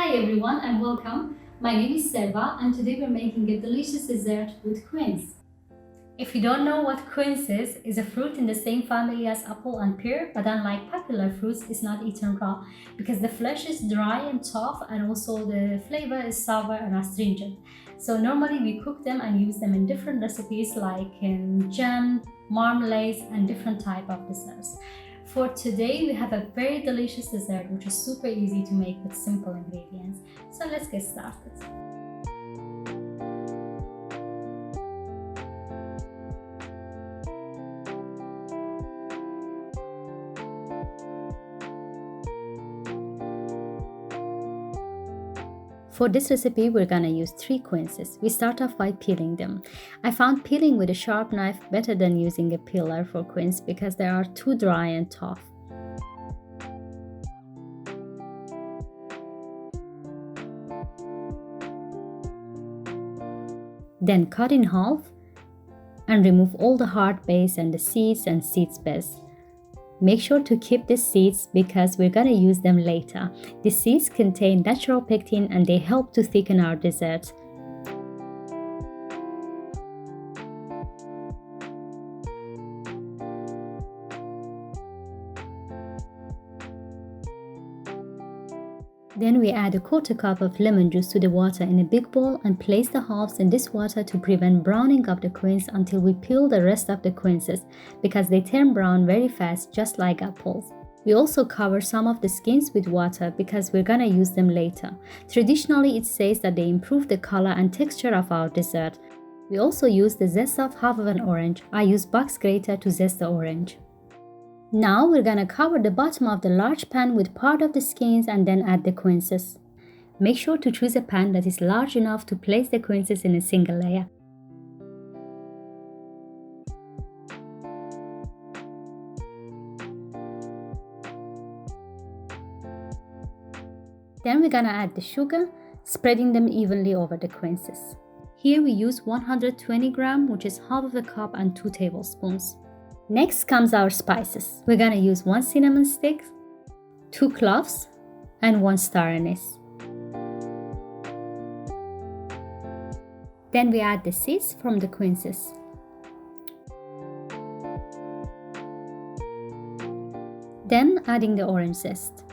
Hi everyone and welcome. My name is Selva and today we're making a delicious dessert with quince. If you don't know what quince is a fruit in the same family as apple and pear, but unlike popular fruits, it's not eaten raw because the flesh is dry and tough and also the flavor is sour and astringent. So normally we cook them and use them in different recipes like in jam, marmalades and different type of desserts. For today, we have a very delicious dessert which is super easy to make with simple ingredients. So let's get started. For this recipe, we're gonna use 3 quinces. We start off by peeling them. I found peeling with a sharp knife better than using a peeler for quince because they are too dry and tough. Then cut in half and remove all the hard base and the seeds and seeds best. Make sure to keep the seeds because we're gonna use them later. The seeds contain natural pectin and they help to thicken our dessert. Then we add a quarter cup of lemon juice to the water in a big bowl and place the halves in this water to prevent browning of the quince until we peel the rest of the quinces because they turn brown very fast just like apples. We also cover some of the skins with water because we're gonna use them later. Traditionally, it says that they improve the color and texture of our dessert. We also use the zest of half of an orange. I use box grater to zest the orange. Now we're gonna cover the bottom of the large pan with part of the skins and then add the quinces. Make sure to choose a pan that is large enough to place the quinces in a single layer. Then we're gonna add the sugar, spreading them evenly over the quinces. Here we use 120 grams, which is half of a cup and 2 tablespoons. Next comes our spices. We're gonna use 1 cinnamon stick, 2 cloves, and 1 star anise. Then we add the seeds from the quinces. Then adding the orange zest.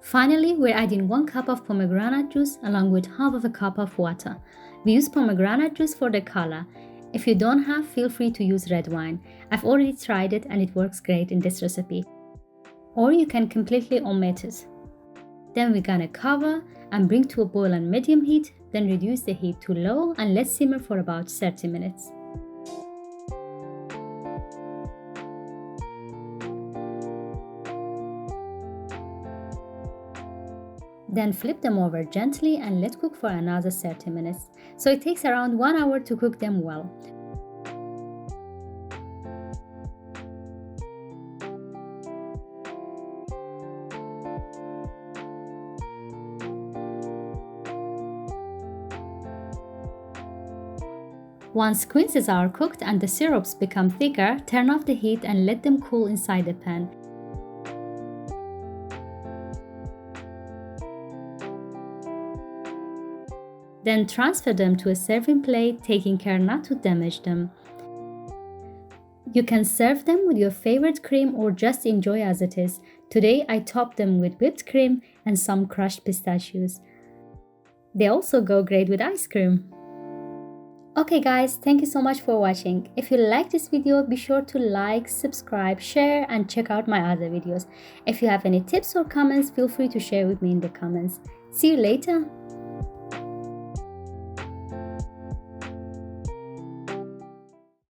Finally, we're adding 1 cup of pomegranate juice along with half of a cup of water. We use pomegranate juice for the color. If you don't have, feel free to use red wine. I've already tried it and it works great in this recipe. Or you can completely omit it. Then we're gonna cover and bring to a boil on medium heat, then reduce the heat to low and let simmer for about 30 minutes. Then flip them over gently and let cook for another 30 minutes. So it takes around 1 hour to cook them well. Once quinces are cooked and the syrups become thicker, turn off the heat and let them cool inside the pan. Then transfer them to a serving plate, taking care not to damage them. You can serve them with your favorite cream or just enjoy as it is. Today I topped them with whipped cream and some crushed pistachios. They also go great with ice cream. Okay guys, thank you so much for watching. If you like this video, be sure to like, subscribe, share and check out my other videos. If you have any tips or comments, feel free to share with me in the comments. See you later.